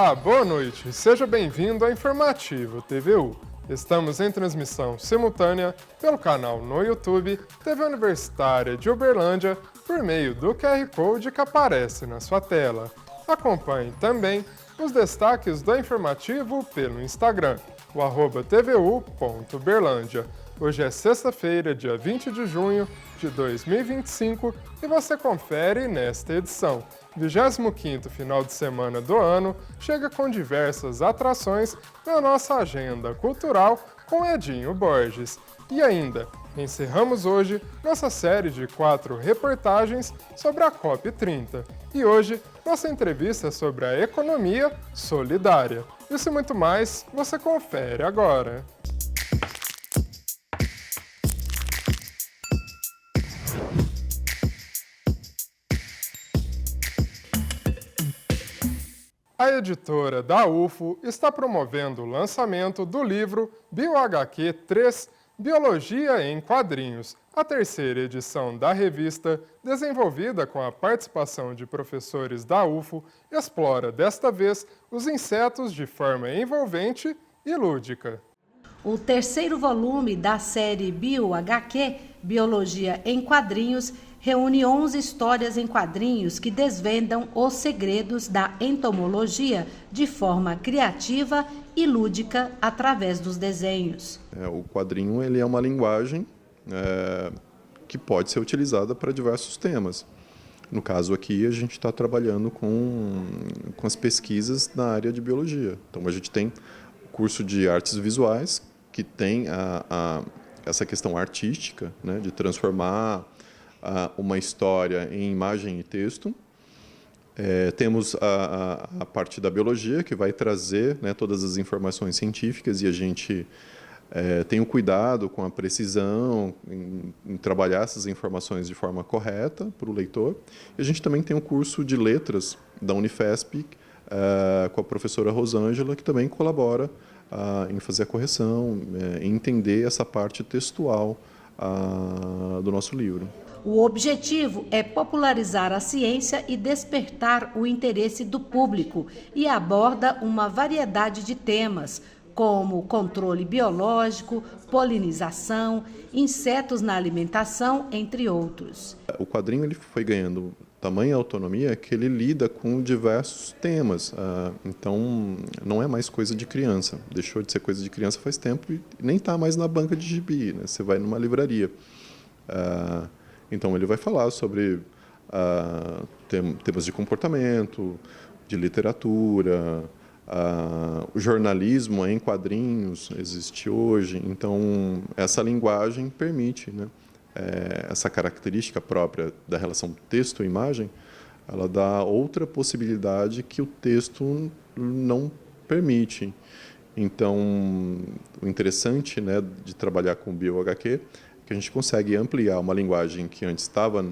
Olá, boa noite. Seja bem-vindo ao Informativo TVU. Estamos em transmissão simultânea pelo canal no YouTube TV Universitária de Uberlândia por meio do QR Code que aparece na sua tela. Acompanhe também os destaques do Informativo pelo Instagram, o @tvu.uberlândia. Hoje é sexta-feira, dia 20 de junho de 2025 e você confere nesta edição. 25º final de semana do ano chega com diversas atrações na nossa agenda cultural com Edinho Borges. E ainda, encerramos hoje nossa série de 4 reportagens sobre a COP30. E hoje, nossa entrevista sobre a economia solidária. Isso e muito mais, você confere agora. A editora da UFO está promovendo o lançamento do livro BioHQ 3, Biologia em Quadrinhos, a terceira edição da revista, desenvolvida com a participação de professores da UFO, explora desta vez os insetos de forma envolvente e lúdica. O terceiro volume da série BioHQ, Biologia em Quadrinhos, reúne 11 histórias em quadrinhos que desvendam os segredos da entomologia de forma criativa e lúdica através dos desenhos. O quadrinho ele é uma linguagem que pode ser utilizada para diversos temas. No caso aqui, a gente está trabalhando com as pesquisas na área de biologia. Então, a gente tem o curso de artes visuais, que tem essa questão artística, né, de transformar uma história em imagem e texto. Temos a parte da biologia, que vai trazer, né, todas as informações científicas, e a gente tem o cuidado com a precisão em trabalhar essas informações de forma correta para o leitor. E a gente também tem o curso de letras da Unifesp, com a professora Rosângela, que também colabora em fazer a correção, em entender essa parte textual do nosso livro. O objetivo é popularizar a ciência e despertar o interesse do público e aborda uma variedade de temas, como controle biológico, polinização, insetos na alimentação, entre outros. O quadrinho ele foi ganhando tamanha autonomia que ele lida com diversos temas. Então, não é mais coisa de criança. Deixou de ser coisa de criança faz tempo e nem está mais na banca de gibi, né? Você vai numa livraria. Então, ele vai falar sobre temas de comportamento, de literatura, o jornalismo em quadrinhos existe hoje. Então, essa linguagem permite, né, essa característica própria da relação texto-imagem, ela dá outra possibilidade que o texto não permite. Então, o interessante, né, de trabalhar com o BioHQ que a gente consegue ampliar uma linguagem que antes estava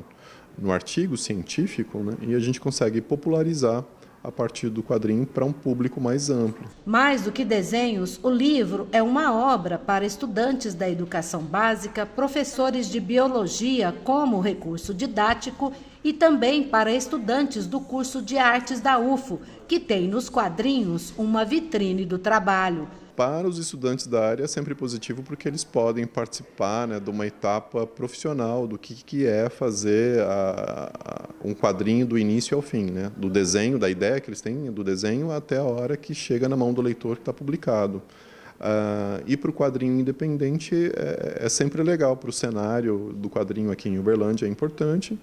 no artigo científico, né, e a gente consegue popularizar a partir do quadrinho para um público mais amplo. Mais do que desenhos, o livro é uma obra para estudantes da educação básica, professores de biologia como recurso didático e também para estudantes do curso de artes da UFO, que tem nos quadrinhos uma vitrine do trabalho. Para os estudantes da área é sempre positivo porque eles podem participar, né, de uma etapa profissional do que é fazer um quadrinho do início ao fim, né, do desenho, da ideia que eles têm, do desenho até a hora que chega na mão do leitor que está publicado. E para o quadrinho independente é sempre legal, para o cenário do quadrinho aqui em Uberlândia é importante,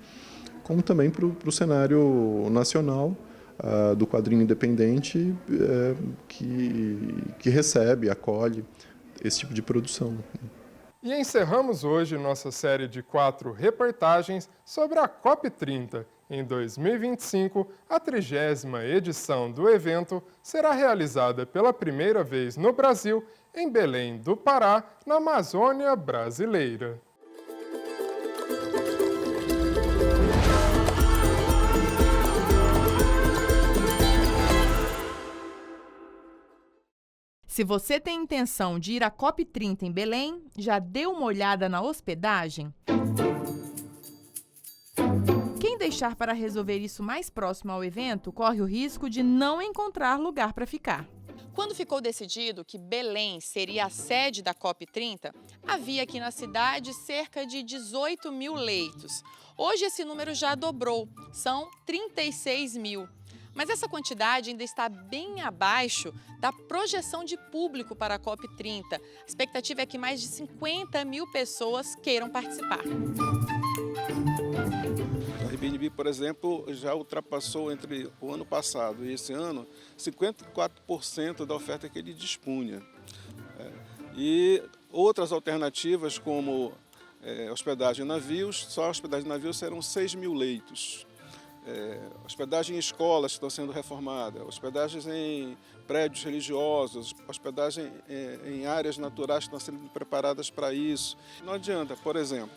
como também para o cenário nacional, do quadrinho independente que recebe, acolhe esse tipo de produção. E encerramos hoje nossa série de 4 reportagens sobre a COP30. Em 2025, a 30ª edição do evento será realizada pela primeira vez no Brasil, em Belém do Pará, na Amazônia brasileira. Se você tem intenção de ir à COP30 em Belém, já deu uma olhada na hospedagem? Quem deixar para resolver isso mais próximo ao evento, corre o risco de não encontrar lugar para ficar. Quando ficou decidido que Belém seria a sede da COP30, havia aqui na cidade cerca de 18 mil leitos. Hoje esse número já dobrou, são 36 mil. Mas essa quantidade ainda está bem abaixo da projeção de público para a COP30. A expectativa é que mais de 50 mil pessoas queiram participar. O Airbnb, por exemplo, já ultrapassou entre o ano passado e esse ano 54% da oferta que ele dispunha. E outras alternativas como hospedagem em navios, só a hospedagem em navios serão 6 mil leitos. Hospedagem em escolas que estão sendo reformadas, hospedagens em prédios religiosos, hospedagem em áreas naturais que estão sendo preparadas para isso. Não adianta, por exemplo,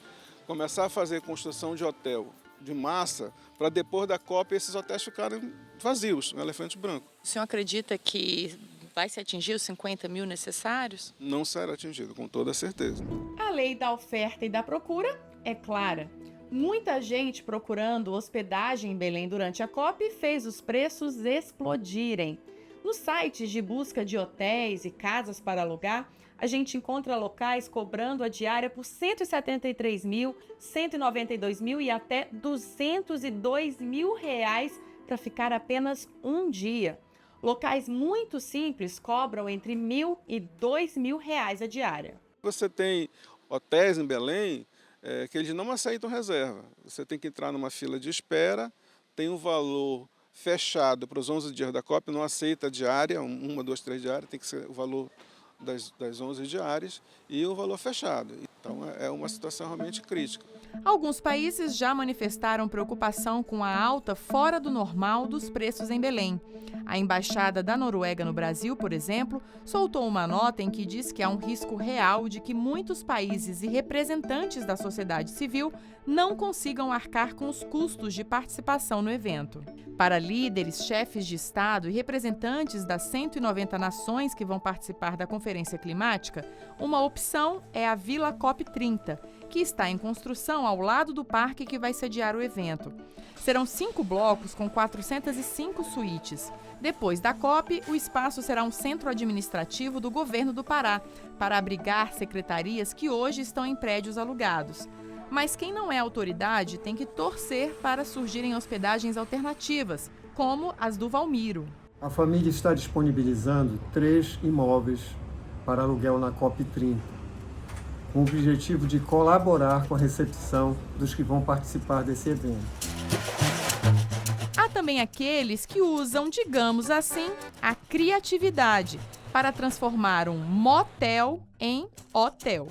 começar a fazer construção de hotel de massa para depois da COP esses hotéis ficarem vazios, um elefante branco. O senhor acredita que vai se atingir os 50 mil necessários? Não será atingido, com toda certeza. A lei da oferta e da procura é clara. Muita gente procurando hospedagem em Belém durante a COP fez os preços explodirem. Nos sites de busca de hotéis e casas para alugar, a gente encontra locais cobrando a diária por 173 mil, 192 mil e até 202 mil reais para ficar apenas um dia. Locais muito simples cobram entre 1.000 e 2.000 reais a diária. Você tem hotéis em Belém que eles não aceitam reserva. Você tem que entrar numa fila de espera, tem um valor fechado para os 11 dias da COP, não aceita diária, 1, 2, 3 diárias, tem que ser o valor das 11 diárias e o valor fechado. Então é uma situação realmente crítica. Alguns países já manifestaram preocupação com a alta fora do normal dos preços em Belém. A Embaixada da Noruega no Brasil, por exemplo, soltou uma nota em que diz que há um risco real de que muitos países e representantes da sociedade civil não consigam arcar com os custos de participação no evento. Para líderes, chefes de Estado e representantes das 190 nações que vão participar da Conferência Climática, uma opção é a Vila COP30, que está em construção ao lado do parque que vai sediar o evento. Serão 5 blocos com 405 suítes. Depois da COP, o espaço será um centro administrativo do governo do Pará, para abrigar secretarias que hoje estão em prédios alugados. Mas quem não é autoridade tem que torcer para surgirem hospedagens alternativas, como as do Valmiro. A família está disponibilizando 3 imóveis para aluguel na COP30, com o objetivo de colaborar com a recepção dos que vão participar desse evento. Há também aqueles que usam, digamos assim, a criatividade para transformar um motel em hotel.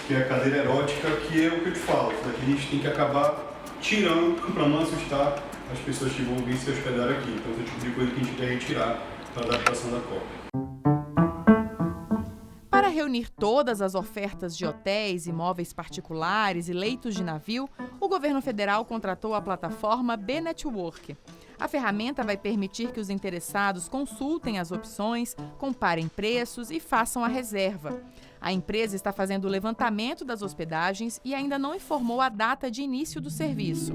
Que é a cadeira erótica, que é o que eu te falo. Isso daqui a gente tem que acabar tirando para não assustar as pessoas que vão vir se hospedar aqui. Então, esse tipo de coisa que a gente quer retirar para a adaptação da COP. Para reunir todas as ofertas de hotéis, imóveis particulares e leitos de navio, o governo federal contratou a plataforma B-Network. A ferramenta vai permitir que os interessados consultem as opções, comparem preços e façam a reserva. A empresa está fazendo o levantamento das hospedagens e ainda não informou a data de início do serviço.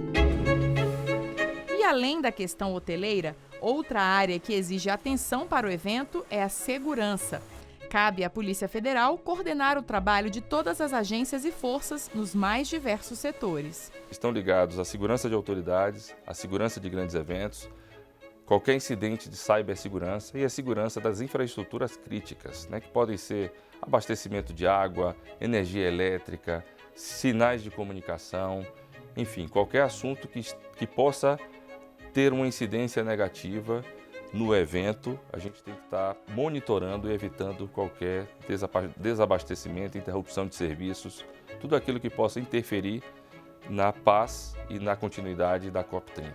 E além da questão hoteleira, outra área que exige atenção para o evento é a segurança. Cabe à Polícia Federal coordenar o trabalho de todas as agências e forças nos mais diversos setores. Estão ligados à segurança de autoridades, à segurança de grandes eventos, qualquer incidente de cibersegurança e a segurança das infraestruturas críticas, que podem ser abastecimento de água, energia elétrica, sinais de comunicação, enfim, qualquer assunto que possa ter uma incidência negativa no evento. A gente tem que estar monitorando e evitando qualquer desabastecimento, interrupção de serviços, tudo aquilo que possa interferir na paz e na continuidade da COP30.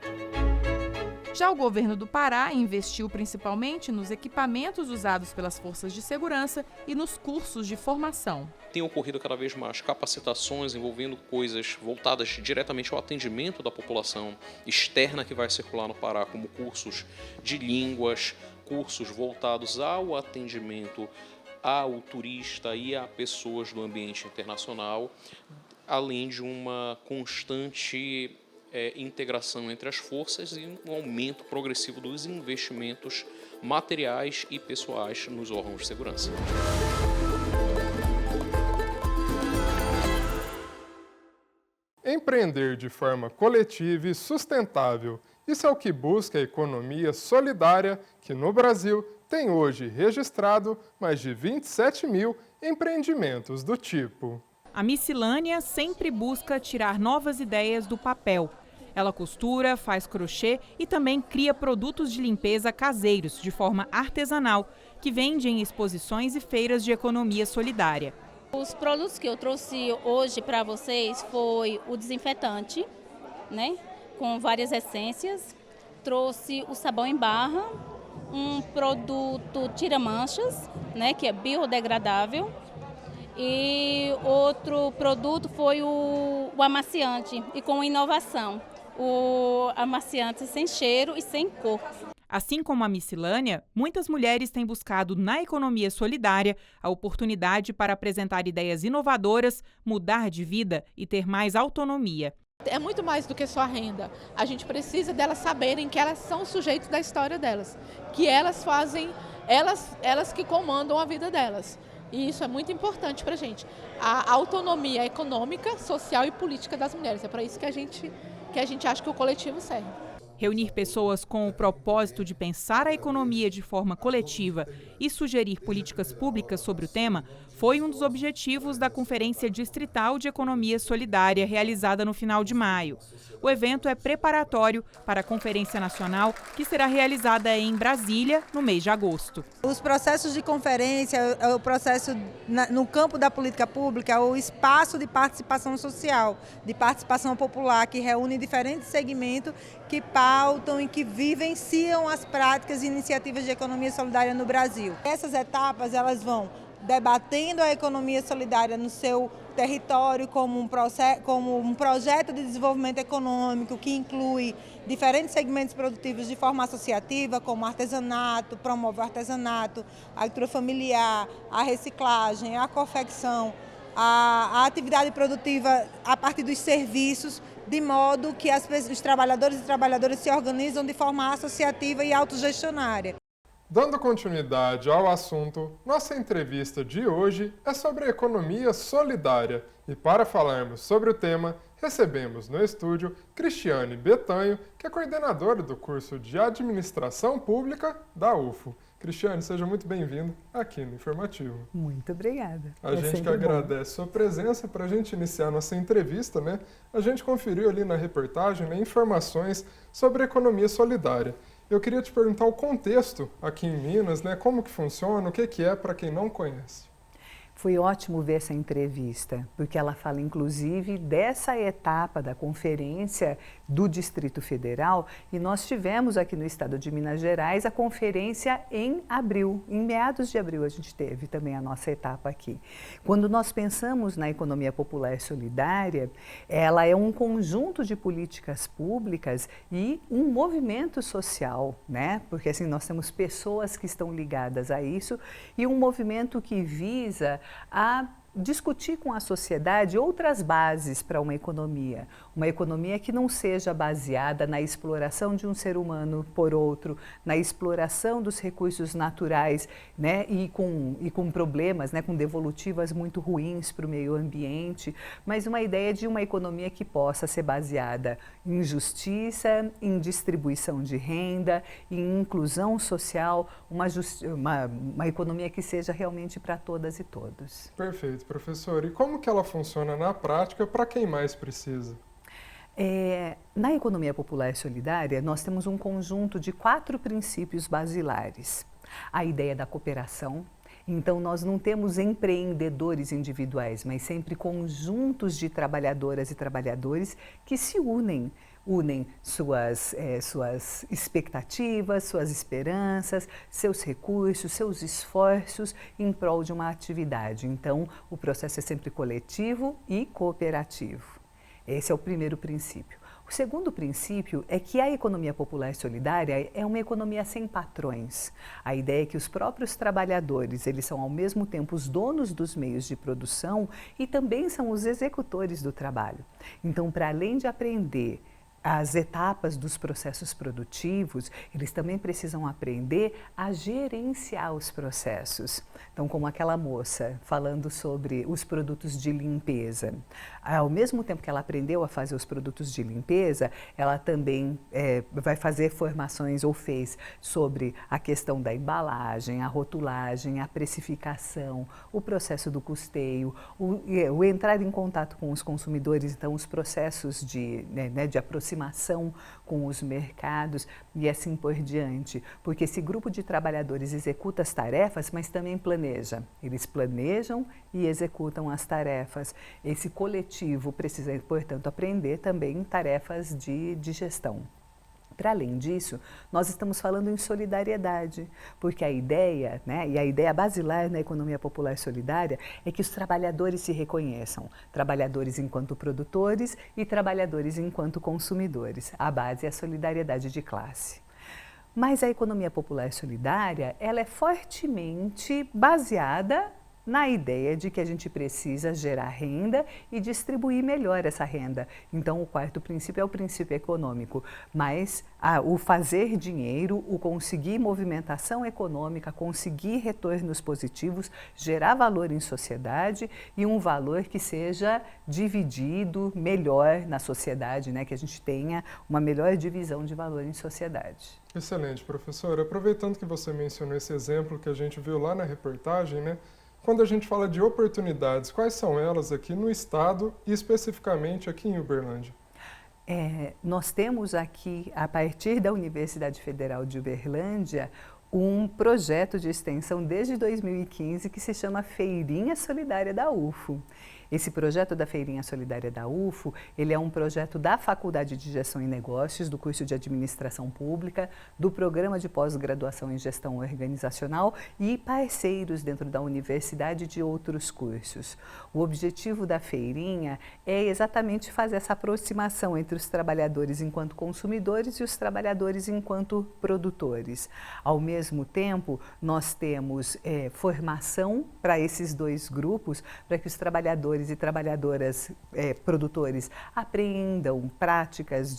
Já o governo do Pará investiu principalmente nos equipamentos usados pelas forças de segurança e nos cursos de formação. Tem ocorrido cada vez mais capacitações envolvendo coisas voltadas diretamente ao atendimento da população externa que vai circular no Pará, como cursos de línguas, cursos voltados ao atendimento ao turista e a pessoas do ambiente internacional, além de uma constante integração entre as forças e um aumento progressivo dos investimentos materiais e pessoais nos órgãos de segurança. Empreender de forma coletiva e sustentável. Isso é o que busca a economia solidária, que no Brasil tem hoje registrado mais de 27 mil empreendimentos do tipo. A Miscelânea sempre busca tirar novas ideias do papel. Ela costura, faz crochê e também cria produtos de limpeza caseiros de forma artesanal, que vende em exposições e feiras de economia solidária. Os produtos que eu trouxe hoje para vocês foi o desinfetante, né, com várias essências. Trouxe o sabão em barra, um produto tira-manchas, né, que é biodegradável. E outro produto foi o amaciante, e com inovação, o amaciante sem cheiro e sem cor. Assim como a Miscelânea, muitas mulheres têm buscado na economia solidária a oportunidade para apresentar ideias inovadoras, mudar de vida e ter mais autonomia. É muito mais do que só a renda. A gente precisa delas saberem que elas são sujeitos da história delas, que elas fazem, elas que comandam a vida delas. E isso é muito importante para a gente. A autonomia econômica, social e política das mulheres. É para isso que a gente acha que o coletivo serve. Reunir pessoas com o propósito de pensar a economia de forma coletiva e sugerir políticas públicas sobre o tema foi um dos objetivos da Conferência Distrital de Economia Solidária realizada no final de maio. O evento é preparatório para a Conferência Nacional, que será realizada em Brasília no mês de agosto. Os processos de conferência, o processo no campo da política pública, o espaço de participação social, de participação popular, que reúne diferentes segmentos que pautam e que vivenciam as práticas e iniciativas de economia solidária no Brasil. Essas etapas elas vão debatendo a economia solidária no seu território como um projeto de desenvolvimento econômico que inclui diferentes segmentos produtivos de forma associativa, como artesanato, promove o artesanato, a agricultura familiar, a reciclagem, a confecção, a atividade produtiva a partir dos serviços, de modo que os trabalhadores e trabalhadoras se organizam de forma associativa e autogestionária. Dando continuidade ao assunto, nossa entrevista de hoje é sobre a economia solidária. E para falarmos sobre o tema, recebemos no estúdio Cristiane Betanho, que é coordenadora do curso de Administração Pública da UFO. Cristiane, seja muito bem-vinda aqui no Informativo. Muito obrigada. A gente que agradece sua presença. Para a gente iniciar nossa entrevista, né? A gente conferiu ali na reportagem, né, informações sobre a economia solidária. Eu queria te perguntar o contexto aqui em Minas, né? Como que funciona, o que é para quem não conhece. Foi ótimo ver essa entrevista, porque ela fala inclusive dessa etapa da conferência do Distrito Federal, e nós tivemos aqui no estado de Minas Gerais a conferência em abril, em meados de abril a gente teve também a nossa etapa aqui. Quando nós pensamos na economia popular e solidária, ela é um conjunto de políticas públicas e um movimento social, né? Porque assim nós temos pessoas que estão ligadas a isso e um movimento que visa a discutir com a sociedade outras bases para uma economia que não seja baseada na exploração de um ser humano por outro, na exploração dos recursos naturais, né, e com problemas, né, com devolutivas muito ruins para o meio ambiente, mas uma ideia de uma economia que possa ser baseada em justiça, em distribuição de renda, em inclusão social, uma economia que seja realmente para todas e todos. Perfeito, professor. E como que ela funciona na prática para quem mais precisa? Na economia popular e solidária, nós temos um conjunto de 4 princípios basilares. A ideia da cooperação. Então, nós não temos empreendedores individuais, mas sempre conjuntos de trabalhadoras e trabalhadores que se unem suas expectativas, suas esperanças, seus recursos, seus esforços em prol de uma atividade. Então, o processo é sempre coletivo e cooperativo. Esse é o primeiro princípio. O segundo princípio é que a economia popular e solidária é uma economia sem patrões. A ideia é que os próprios trabalhadores, eles são ao mesmo tempo os donos dos meios de produção e também são os executores do trabalho. Então, para além de aprender as etapas dos processos produtivos, eles também precisam aprender a gerenciar os processos. Então, como aquela moça falando sobre os produtos de limpeza. Ao mesmo tempo que ela aprendeu a fazer os produtos de limpeza, ela também vai fazer formações, ou fez, sobre a questão da embalagem, a rotulagem, a precificação, o processo do custeio, o entrar em contato com os consumidores, então os processos de aproximação com os mercados e assim por diante. Porque esse grupo de trabalhadores executa as tarefas, mas também planeja. Eles planejam e executam as tarefas. Esse coletivo precisa, portanto, aprender também tarefas de gestão. Para além disso, nós estamos falando em solidariedade, porque a ideia, e a ideia basilar na economia popular solidária é que os trabalhadores se reconheçam, trabalhadores enquanto produtores e trabalhadores enquanto consumidores. A base é a solidariedade de classe. Mas a economia popular solidária, ela é fortemente baseada na ideia de que a gente precisa gerar renda e distribuir melhor essa renda. Então, o quarto princípio é o princípio econômico, mas o fazer dinheiro, o conseguir movimentação econômica, conseguir retornos positivos, gerar valor em sociedade e um valor que seja dividido melhor na sociedade, que a gente tenha uma melhor divisão de valor em sociedade. Excelente, professora. Aproveitando que você mencionou esse exemplo que a gente viu lá na reportagem, quando a gente fala de oportunidades, quais são elas aqui no estado e especificamente aqui em Uberlândia? Nós temos aqui, a partir da Universidade Federal de Uberlândia, um projeto de extensão desde 2015 que se chama Feirinha Solidária da UFO. Esse projeto da Feirinha Solidária da UFO, ele é um projeto da Faculdade de Gestão e Negócios, do curso de Administração Pública, do Programa de Pós-Graduação em Gestão Organizacional e parceiros dentro da universidade de outros cursos. O objetivo da Feirinha é exatamente fazer essa aproximação entre os trabalhadores enquanto consumidores e os trabalhadores enquanto produtores. Ao mesmo tempo, nós temos formação para esses dois grupos, para que os trabalhadores e trabalhadoras produtores aprendam práticas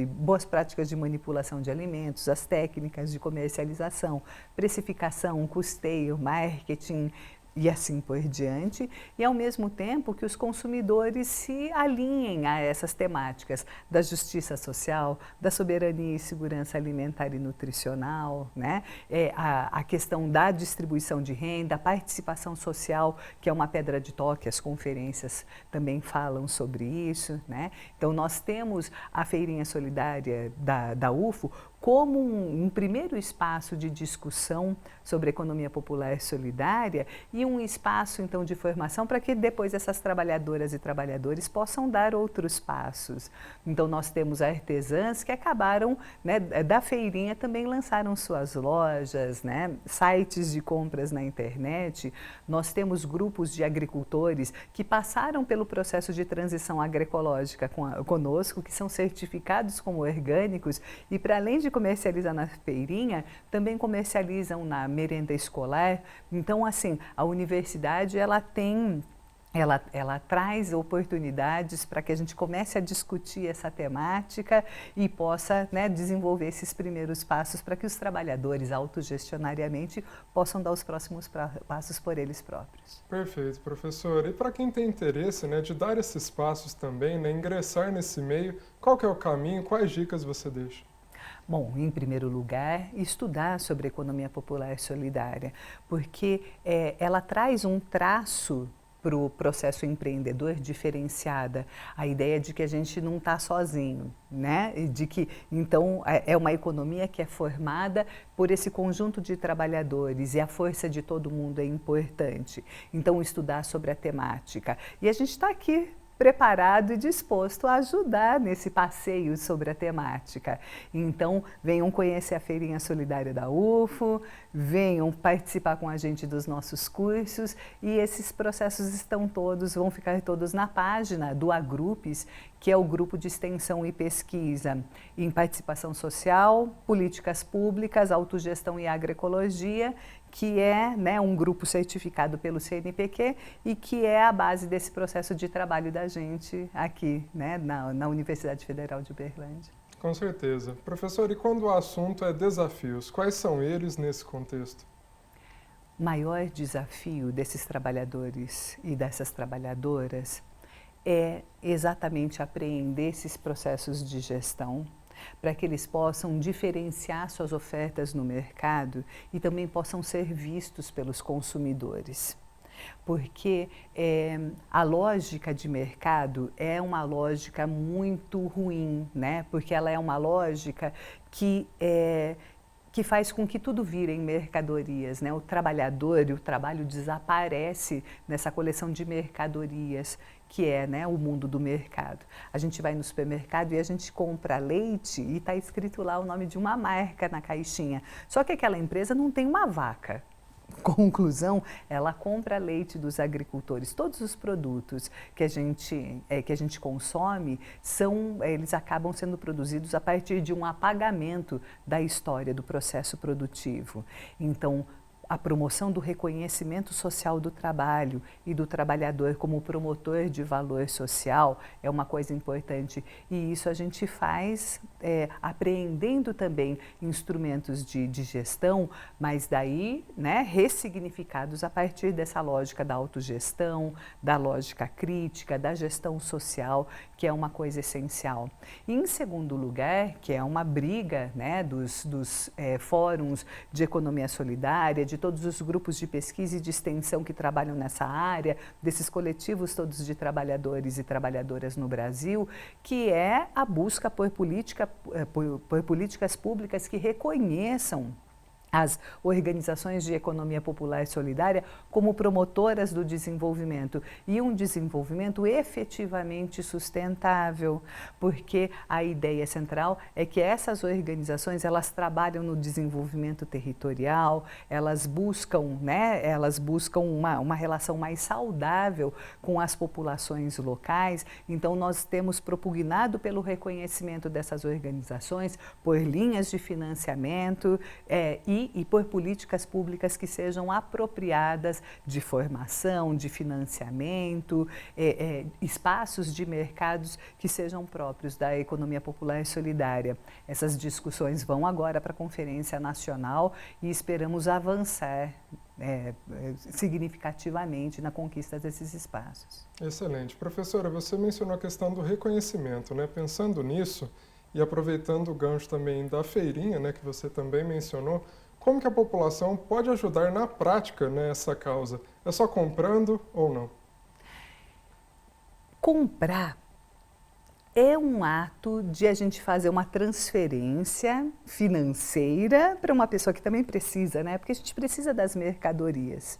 boas práticas de manipulação de alimentos, as técnicas de comercialização, precificação, custeio, marketing e assim por diante, e ao mesmo tempo que os consumidores se alinhem a essas temáticas da justiça social, da soberania e segurança alimentar e nutricional, a questão da distribuição de renda, a participação social, que é uma pedra de toque, as conferências também falam sobre isso. Então, nós temos a Feirinha Solidária da UFO como um primeiro espaço de discussão sobre economia popular solidária e um espaço, então, de formação para que depois essas trabalhadoras e trabalhadores possam dar outros passos. Então, nós temos artesãs que acabaram, da feirinha, também lançaram suas lojas, sites de compras na internet. Nós temos grupos de agricultores que passaram pelo processo de transição agroecológica conosco, que são certificados como orgânicos e, para além de comercializar na feirinha, também comercializam na merenda escolar. Então, assim, a universidade, ela traz oportunidades para que a gente comece a discutir essa temática e possa desenvolver esses primeiros passos para que os trabalhadores, autogestionariamente, possam dar os próximos passos por eles próprios. Perfeito, professora. E para quem tem interesse de dar esses passos também, ingressar nesse meio, qual que é o caminho, quais dicas você deixa? Bom, em primeiro lugar, estudar sobre economia popular solidária, porque ela traz um traço para o processo empreendedor diferenciada, a ideia de que a gente não está sozinho, de que, então, é uma economia que é formada por esse conjunto de trabalhadores e a força de todo mundo é importante. Então, estudar sobre a temática. E a gente está aqui preparado e disposto a ajudar nesse passeio sobre a temática. Então, venham conhecer a Feirinha Solidária da UFO, venham participar com a gente dos nossos cursos e esses processos vão ficar todos na página do Agrupes, que é o grupo de extensão e pesquisa em participação social, políticas públicas, autogestão e agroecologia, que é, né, um grupo certificado pelo CNPq e que é a base desse processo de trabalho da gente aqui, né, na Universidade Federal de Uberlândia. Com certeza. Professor, e quando o assunto é desafios, quais são eles nesse contexto? O maior desafio desses trabalhadores e dessas trabalhadoras é exatamente apreender esses processos de gestão para que eles possam diferenciar suas ofertas no mercado e também possam ser vistos pelos consumidores. Porque a lógica de mercado é uma lógica muito ruim, né? Porque ela é uma lógica que faz com que tudo vire mercadorias, né? O trabalhador e o trabalho desaparece nessa coleção de mercadorias que é, né, o mundo do mercado. A gente vai no supermercado e a gente compra leite e está escrito lá o nome de uma marca na caixinha. Só que aquela empresa não tem uma vaca. Conclusão, ela compra leite dos agricultores. Todos os produtos que a gente consome, eles acabam sendo produzidos a partir de um apagamento da história do processo produtivo. Então, a promoção do reconhecimento social do trabalho e do trabalhador como promotor de valor social é uma coisa importante. E isso a gente faz apreendendo também instrumentos de gestão, mas daí, né, ressignificados a partir dessa lógica da autogestão, da lógica crítica, da gestão social, que é uma coisa essencial. E em segundo lugar, que é uma briga, né, dos fóruns de economia solidária, de todos os grupos de pesquisa e de extensão que trabalham nessa área, desses coletivos todos de trabalhadores e trabalhadoras no Brasil, que é a busca por políticas públicas que reconheçam as organizações de economia popular e solidária como promotoras do desenvolvimento e um desenvolvimento efetivamente sustentável, porque a ideia central é que essas organizações, elas trabalham no desenvolvimento territorial, elas buscam uma relação mais saudável com as populações locais. Então nós temos propugnado pelo reconhecimento dessas organizações por linhas de financiamento e por políticas públicas que sejam apropriadas de formação, de financiamento, espaços de mercados que sejam próprios da economia popular e solidária. Essas discussões vão agora para a Conferência Nacional e esperamos avançar significativamente na conquista desses espaços. Excelente. Professora, você mencionou a questão do reconhecimento, né? Pensando nisso e aproveitando o gancho também da feirinha, né, que você também mencionou, como que a população pode ajudar na prática nessa causa? É só comprando ou não? Comprar é um ato de a gente fazer uma transferência financeira para uma pessoa que também precisa, né? Porque a gente precisa das mercadorias.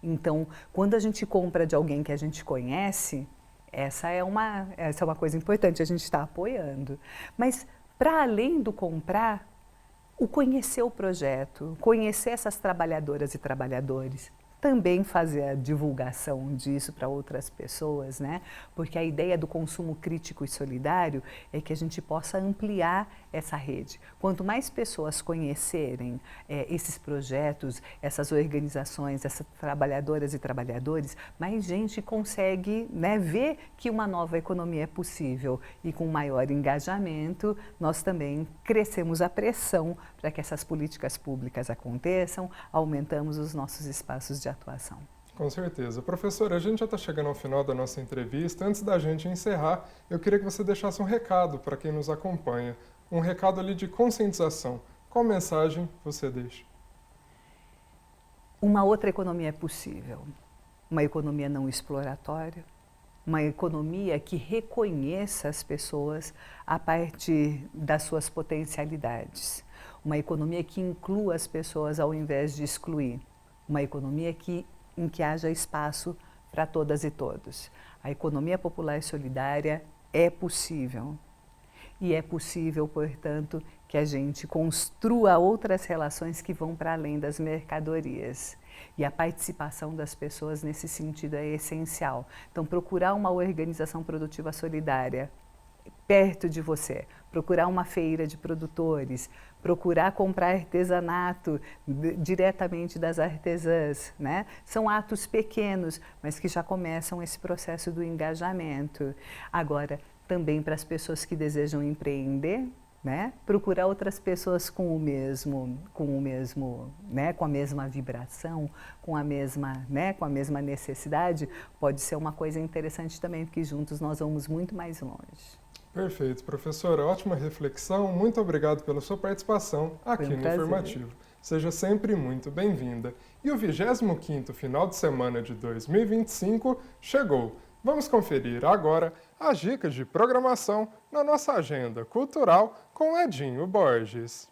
Então, quando a gente compra de alguém que a gente conhece, essa é uma coisa importante, a gente está apoiando. Mas, para além do comprar, o conhecer o projeto, conhecer essas trabalhadoras e trabalhadores, também fazer a divulgação disso para outras pessoas, né? Porque a ideia do consumo crítico e solidário é que a gente possa ampliar essa rede. Quanto mais pessoas conhecerem esses projetos, essas organizações, essas trabalhadoras e trabalhadores, mais gente consegue, né, ver que uma nova economia é possível. E com maior engajamento, nós também crescemos a pressão para que essas políticas públicas aconteçam, aumentamos os nossos espaços de atuação. Com certeza. Professora, a gente já está chegando ao final da nossa entrevista. Antes da gente encerrar, eu queria que você deixasse um recado para quem nos acompanha. Um recado ali de conscientização. Qual mensagem você deixa? Uma outra economia é possível. Uma economia não exploratória. Uma economia que reconheça as pessoas a partir das suas potencialidades. Uma economia que inclua as pessoas ao invés de excluir. Uma economia em que haja espaço para todas e todos. A economia popular e solidária é possível. E é possível, portanto, que a gente construa outras relações que vão para além das mercadorias. E a participação das pessoas nesse sentido é essencial. Então, procurar uma organização produtiva solidária perto de você, procurar uma feira de produtores, procurar comprar artesanato diretamente das artesãs, né? São atos pequenos, mas que já começam esse processo do engajamento. Agora, também para as pessoas que desejam empreender, né? Procurar outras pessoas com a mesma vibração, com a mesma necessidade, pode ser uma coisa interessante também, porque juntos nós vamos muito mais longe. Perfeito, professora. Ótima reflexão. Muito obrigado pela sua participação aqui no Informativo. Seja sempre muito bem-vinda. E o 25º final de semana de 2025 chegou. Vamos conferir agora as dicas de programação na nossa agenda cultural com Edinho Borges.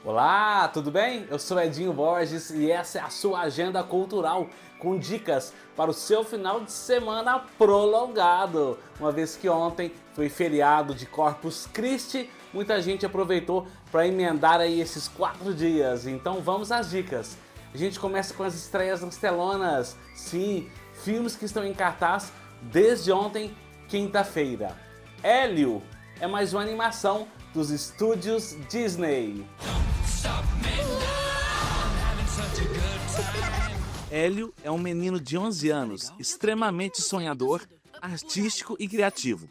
Olá, tudo bem? Eu sou Edinho Borges e essa é a sua agenda cultural com dicas para o seu final de semana prolongado. Uma vez que ontem foi feriado de Corpus Christi, muita gente aproveitou para emendar aí esses 4 dias. Então vamos às dicas. A gente começa com as estreias nas telonas. Sim, filmes que estão em cartaz desde ontem, quinta-feira. Hélio é mais uma animação dos estúdios Disney. Hélio é um menino de 11 anos, extremamente sonhador, artístico e criativo.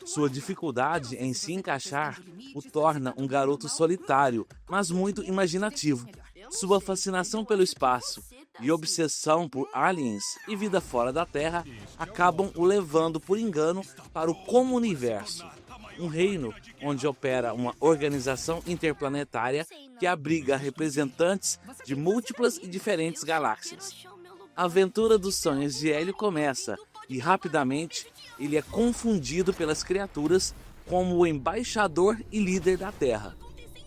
Sua dificuldade em se encaixar o torna um garoto solitário, mas muito imaginativo. Sua fascinação pelo espaço e obsessão por aliens e vida fora da Terra acabam o levando por engano para o Comuniverso, um reino onde opera uma organização interplanetária que abriga representantes de múltiplas e diferentes galáxias. A aventura dos sonhos de Hélio começa e rapidamente ele é confundido pelas criaturas como o embaixador e líder da Terra.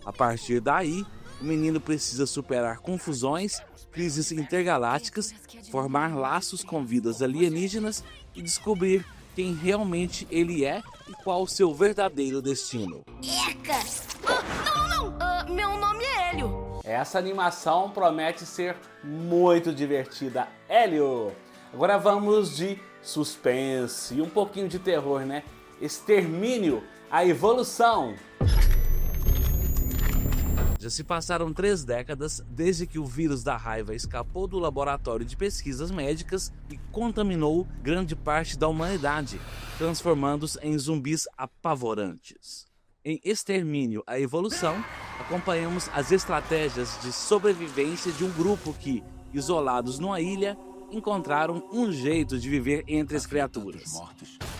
A partir daí, o menino precisa superar confusões, crises intergalácticas, formar laços com vidas alienígenas e descobrir quem realmente ele é e qual o seu verdadeiro destino. Eca! Não! Meu nome é Hélio. Essa animação promete ser muito divertida. Hélio! Agora vamos de suspense e um pouquinho de terror, né? Extermínio, a Evolução. Já se passaram 3 décadas desde que o vírus da raiva escapou do laboratório de pesquisas médicas e contaminou grande parte da humanidade, transformando-os em zumbis apavorantes. Em Extermínio, a Evolução, acompanhamos as estratégias de sobrevivência de um grupo que, isolados numa ilha, encontraram um jeito de viver entre as criaturas.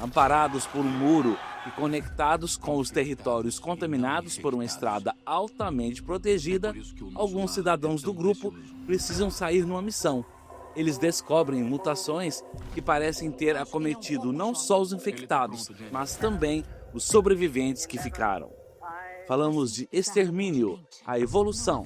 Amparados por um muro e conectados com os territórios contaminados por uma estrada altamente protegida, alguns cidadãos do grupo precisam sair numa missão. Eles descobrem mutações que parecem ter acometido não só os infectados, mas também os sobreviventes que ficaram. Falamos de Extermínio, a Evolução.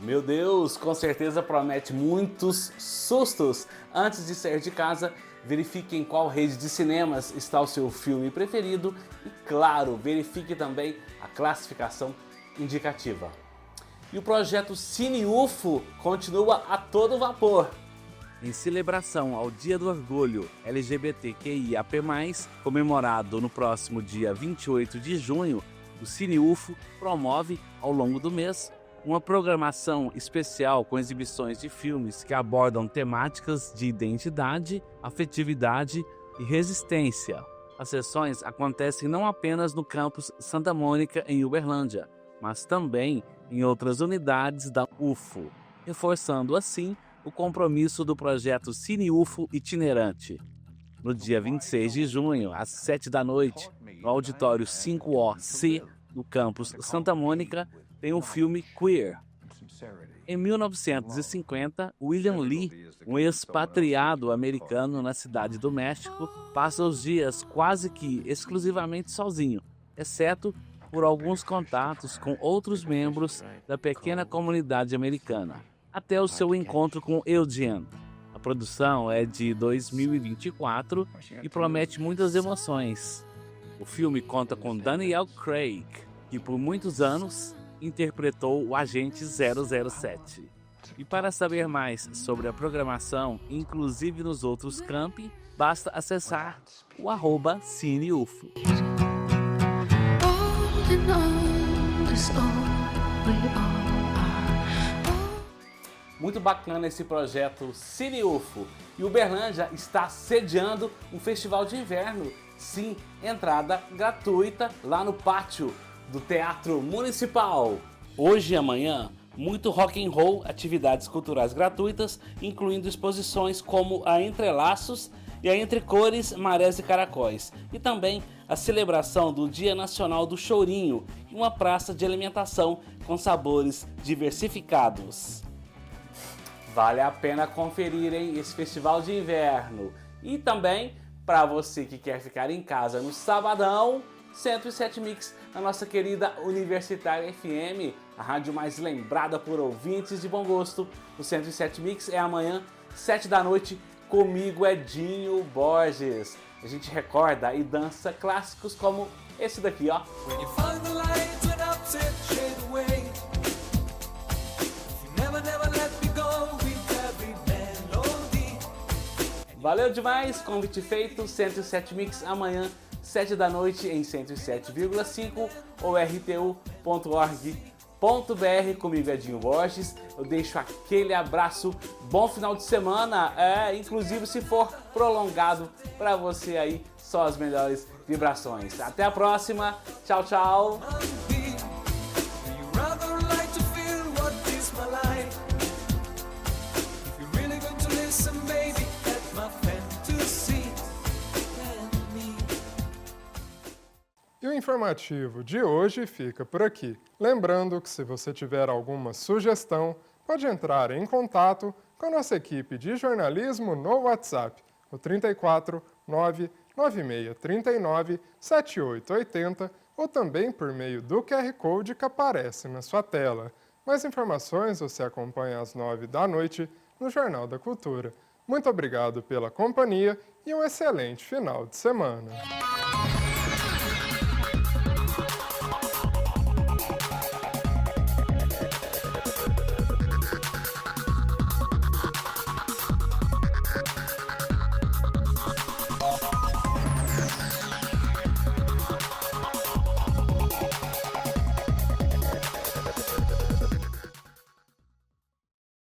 Meu Deus, com certeza promete muitos sustos. Antes de sair de casa, verifique em qual rede de cinemas está o seu filme preferido e, claro, verifique também a classificação indicativa. E o projeto Cine UFO continua a todo vapor. Em celebração ao Dia do Orgulho LGBTQIAP+, comemorado no próximo dia 28 de junho, o Cine UFO promove, ao longo do mês, uma programação especial com exibições de filmes que abordam temáticas de identidade, afetividade e resistência. As sessões acontecem não apenas no campus Santa Mônica, em Uberlândia, mas também em outras unidades da UFO, reforçando assim o compromisso do projeto Cine UFO itinerante. No dia 26 de junho, às 7 da noite, no auditório 5OC do campus Santa Mônica, tem o filme Queer. Em 1950, William Lee, um expatriado americano na cidade do México, passa os dias quase que exclusivamente sozinho, exceto por alguns contatos com outros membros da pequena comunidade americana, até o seu encontro com Eugene. A produção é de 2024 e promete muitas emoções. O filme conta com Daniel Craig, que por muitos anos interpretou o agente 007. E para saber mais sobre a programação, inclusive nos outros campi, basta acessar o @CineUFO. Muito bacana esse projeto CineUFO. E Uberlândia está sediando um festival de inverno. Sim, entrada gratuita lá no pátio do Teatro Municipal. Hoje e amanhã, muito rock and roll, atividades culturais gratuitas, incluindo exposições como a Entrelaços e a Entre Cores, Marés e Caracóis. E também a celebração do Dia Nacional do Chorinho e uma praça de alimentação com sabores diversificados. Vale a pena conferirem esse festival de inverno. E também, para você que quer ficar em casa no sabadão, 107 Mix, a nossa querida Universitária FM, a rádio mais lembrada por ouvintes de bom gosto. O 107 Mix é amanhã, 7 da noite, comigo, Edinho Borges. A gente recorda e dança clássicos como esse daqui, ó. Valeu demais, convite feito, 107 Mix amanhã, 7 da noite em 107,5 ou rtu.org.br, comigo Edinho Borges. Eu deixo aquele abraço, bom final de semana, inclusive se for prolongado para você aí, só as melhores vibrações. Até a próxima, tchau, tchau. E o informativo de hoje fica por aqui. Lembrando que se você tiver alguma sugestão, pode entrar em contato com a nossa equipe de jornalismo no WhatsApp, o 34 99639 7880, ou também por meio do QR Code que aparece na sua tela. Mais informações você acompanha às 9 da noite no Jornal da Cultura. Muito obrigado pela companhia e um excelente final de semana.